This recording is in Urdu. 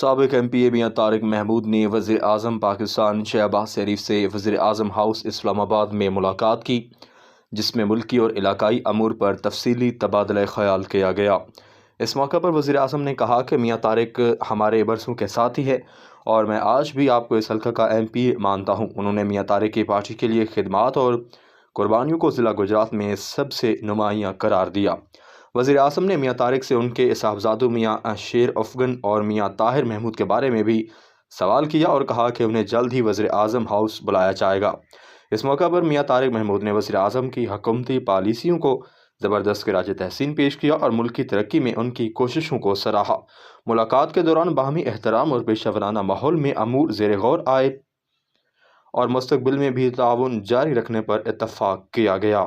سابق ایم پی اے میاں طارق محمود نے وزیر اعظم پاکستان شہباز شریف سے وزیر اعظم ہاؤس اسلام آباد میں ملاقات کی، جس میں ملکی اور علاقائی امور پر تفصیلی تبادلہ خیال کیا گیا۔ اس موقع پر وزیر اعظم نے کہا کہ میاں طارق ہمارے برسوں کے ساتھی ہے اور میں آج بھی آپ کو اس حلقہ کا ایم پی اے مانتا ہوں۔ انہوں نے میاں طارق کی پارٹی کے لیے خدمات اور قربانیوں کو ضلع گجرات میں سب سے نمایاں قرار دیا۔ وزیر اعظم نے میاں طارق سے ان کے صاحبزادوں میاں شیر افغن اور میاں طاہر محمود کے بارے میں بھی سوال کیا اور کہا کہ انہیں جلد ہی وزیر اعظم ہاؤس بلایا جائے گا۔ اس موقع پر میاں طارق محمود نے وزیر اعظم کی حکومتی پالیسیوں کو زبردست خراج تحسین پیش کیا اور ملک کی ترقی میں ان کی کوششوں کو سراہا۔ ملاقات کے دوران باہمی احترام اور پیشہ ورانہ ماحول میں امور زیر غور آئے اور مستقبل میں بھی تعاون جاری رکھنے پر اتفاق کیا گیا۔